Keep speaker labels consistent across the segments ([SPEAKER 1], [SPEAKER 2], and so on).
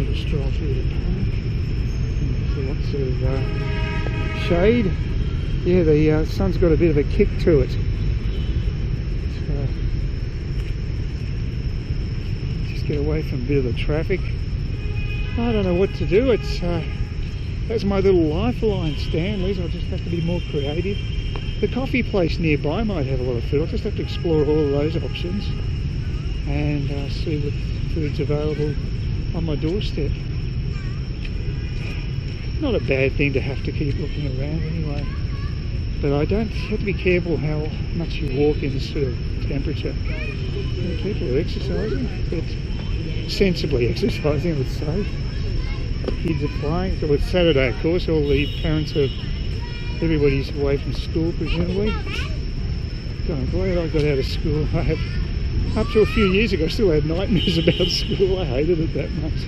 [SPEAKER 1] take a stroll through the park. There's lots of shade. Yeah, the sun's got a bit of a kick to it. So, just get away from a bit of the traffic. I don't know what to do. It's that's my little lifeline, Stanley's. I'll just have to be more creative. The coffee place nearby might have a lot of food. I'll just have to explore all of those options and see what food's available on my doorstep. Not a bad thing to have to keep looking around anyway. But I don't have to be careful how much you walk in this sort of temperature. People are exercising, but sensibly exercising, I would say. Kids are playing. So it's Saturday, of course. All the parents are, everybody's away from school, presumably. God, I'm glad I got out of school. I have, up to a few years ago, I still had nightmares about school. I hated it that much.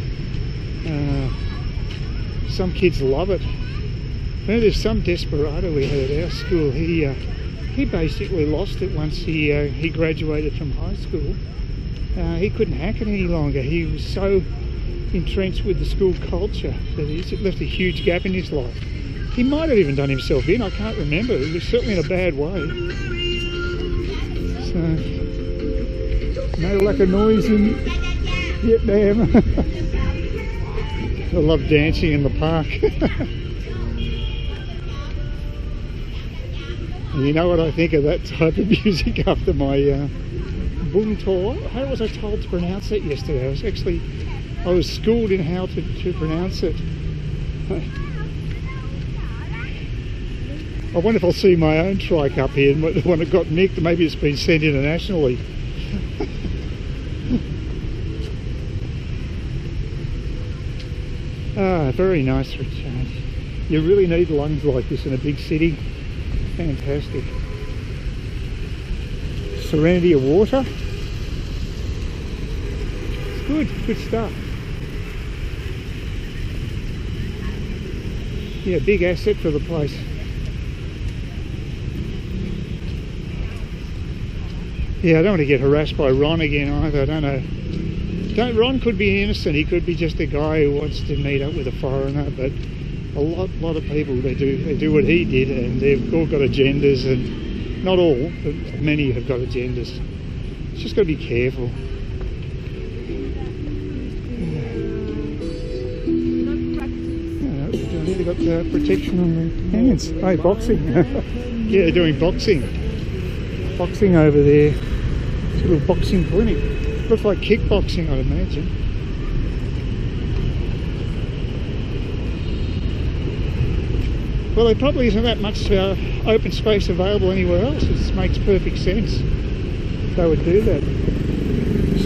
[SPEAKER 1] Some kids love it. Now, there's some desperado we had at our school. He basically lost it once he graduated from high school. He couldn't hack it any longer. He was so entrenched with the school culture that it left a huge gap in his life. He might have even done himself in, I can't remember. It was certainly in a bad way. So, no lack of noise in Vietnam. I love dancing in the park. And you know what I think of that type of music after my Bung Tour? How was I told to pronounce it yesterday? I was schooled in how to pronounce it. I wonder if I'll see my own trike up here, and the one that got nicked, maybe it's been sent internationally. Very nice recharge. You really need lungs like this in a big city. Fantastic. Serenity of water. It's good stuff. Yeah, big asset for the place. Yeah, I don't want to get harassed by Ron again either. I don't know. Ron could be innocent. He could be just a guy who wants to meet up with a foreigner, but a lot of people, they do what he did, and they've all got agendas, and not all, but many have got agendas. It's just got to be careful. They've got protection on the hands. Hey, boxing. Yeah, they're doing boxing. Boxing over there. It's a little boxing clinic. Looks like kickboxing, I'd imagine. Well, there probably isn't that much open space available anywhere else. It makes perfect sense they would do that.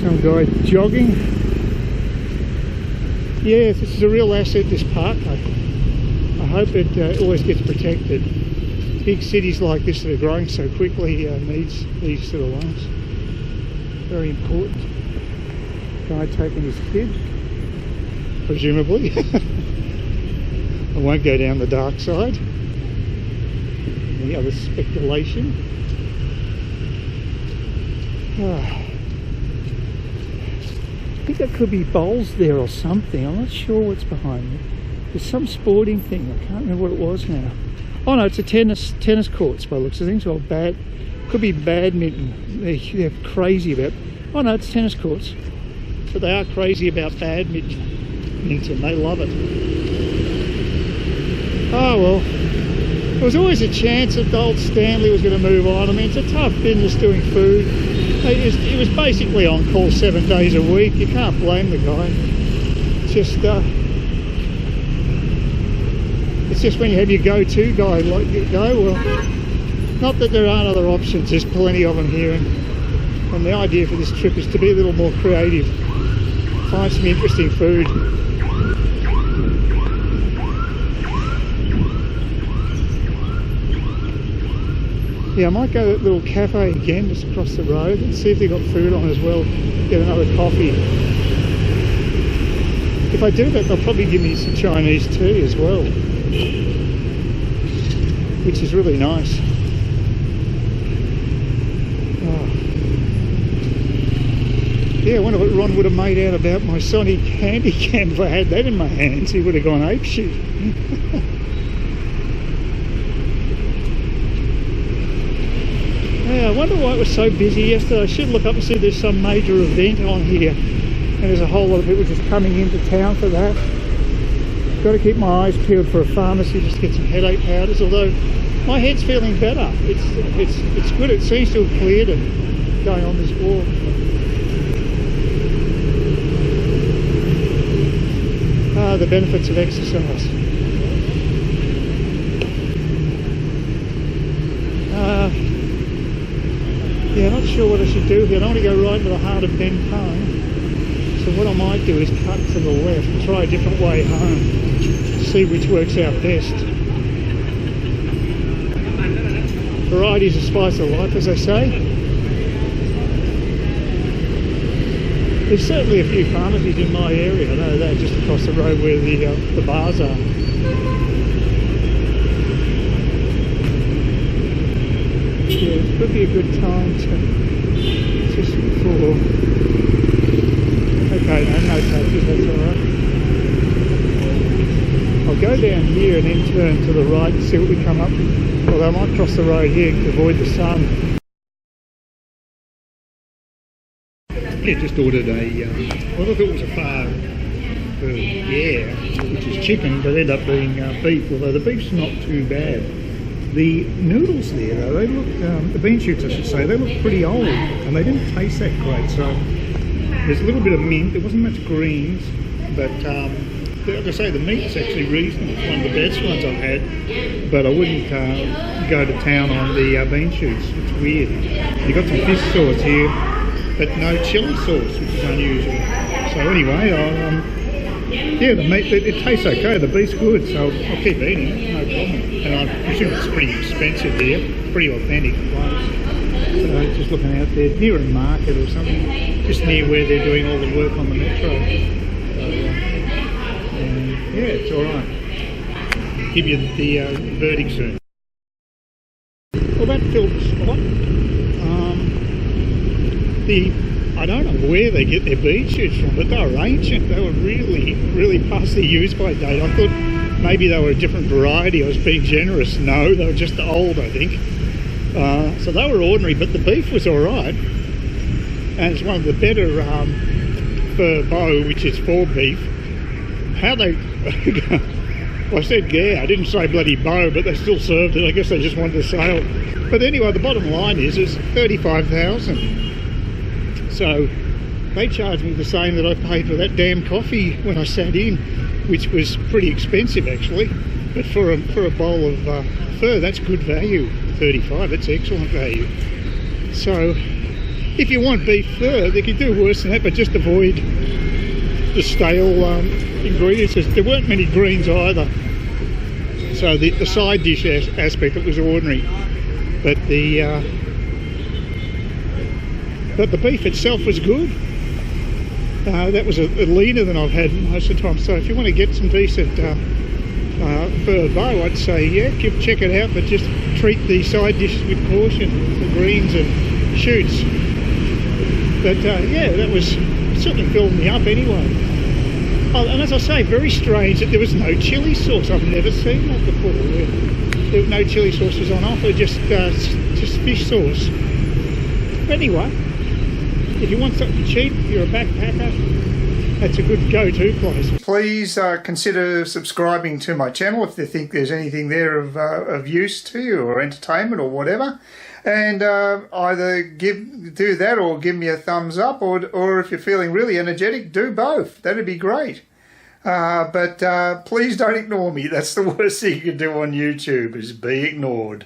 [SPEAKER 1] Some guy jogging. Yeah, this is a real asset, this park. I hope it always gets protected. Big cities like this that are growing so quickly needs these sort of loans. Very important. Guy taking his kid, presumably. I won't go down the dark side. Any other speculation? I think there could be bowls there or something. I'm not sure what's behind it. There's some sporting thing. I can't remember what it was now. Oh no, it's a tennis courts by the looks of things. Or could be badminton. They're crazy about. Oh no, it's tennis courts. But they are crazy about badminton. They love it. Oh well, there was always a chance that the old Stanley was going to move on. I mean, it's a tough business doing food. He was basically on call 7 days a week. You can't blame the guy. It's just when you have your go-to guy like you go, well, not that there aren't other options. There's plenty of them here, and the idea for this trip is to be a little more creative, find some interesting food. Yeah, I might go to that little cafe again just across the road and see if they've got food on as well. Get another coffee. If I do that, they'll probably give me some Chinese tea as well, which is really nice. Yeah, I wonder what Ron would have made out about my Sonic Handycam if I had that in my hands. He would have gone apeshit. Yeah, I wonder why it was so busy yesterday. I should look up and see if there's some major event on here. And there's a whole lot of people just coming into town for that. Got to keep my eyes peeled for a pharmacy just to get some headache powders, although my head's feeling better. It's good. It seems to have cleared and going on this walk. The benefits of exercise. Yeah, not sure what I should do here. I don't want to go right into the heart of Dan Park. So what I might do is cut to the left and try a different way home. See which works out best. Variety is the spice of life, as they say. There's certainly a few pharmacies in my area. I know that just across the road where the bars are. Yeah, it could be a good time to just before. Okay, no taxis, that's alright. I'll go down here and then turn to the right and see what we come up with. Although I might cross the road here to avoid the sun. Yeah, just ordered a, well, I thought it was a Pho Bo, yeah, which is chicken, but ended up being beef, although the beef's not too bad. The noodles there, though, they look, the bean shoots I should say, they look pretty old, and they didn't taste that great, so there's a little bit of mint, there wasn't much greens, but like I say, the meat's actually reasonable. It's one of the best ones I've had, but I wouldn't go to town on the bean shoots. It's weird. You've got some fish sauce here, but no chili sauce, which is unusual. So anyway, yeah, the meat, it tastes okay. The beef's good, so I'll keep eating it, no problem. And I presume it's pretty expensive here. It's pretty authentic place. So just looking out there, near a market or something, just near where they're doing all the work on the metro. Yeah, it's alright. Give you the verdict soon. Well, that Phillips spot. I don't know where they get their bean shoots from, but they were ancient. They were really, really past their use-by date. I thought maybe they were a different variety. I was being generous. No, they were just old, I think. So they were ordinary, but the beef was alright. And it's one of the better Pho Bo, which is for beef. How they... I said yeah, I didn't say bloody Bo, but they still served it. I guess they just wanted to sell. But anyway, the bottom line is it's $35,000. So they charged me the same that I paid for that damn coffee when I sat in, which was pretty expensive actually. But for a bowl of pho, that's good value. 35, that's excellent value. So if you want beef pho, they can do worse than that, but just avoid the stale ingredients. There weren't many greens either. So the side dish aspect, it was ordinary. But the beef itself was good. That was a leaner than I've had most of the time. So if you want to get some decent Pho Bo, I'd say yeah, check it out, but just treat the side dishes with caution, the greens and shoots. But yeah, that was certainly filled me up anyway. Oh, and as I say, very strange that there was no chili sauce. I've never seen that before. There were no chili sauces on offer, just fish sauce. But anyway, if you want something cheap, you're a backpacker, that's a good go-to place. Please consider subscribing to my channel if you think there's anything there of use to you or entertainment or whatever. And either do that or give me a thumbs up, or if you're feeling really energetic, do both. That'd be great. But please don't ignore me. That's the worst thing you can do on YouTube, is be ignored.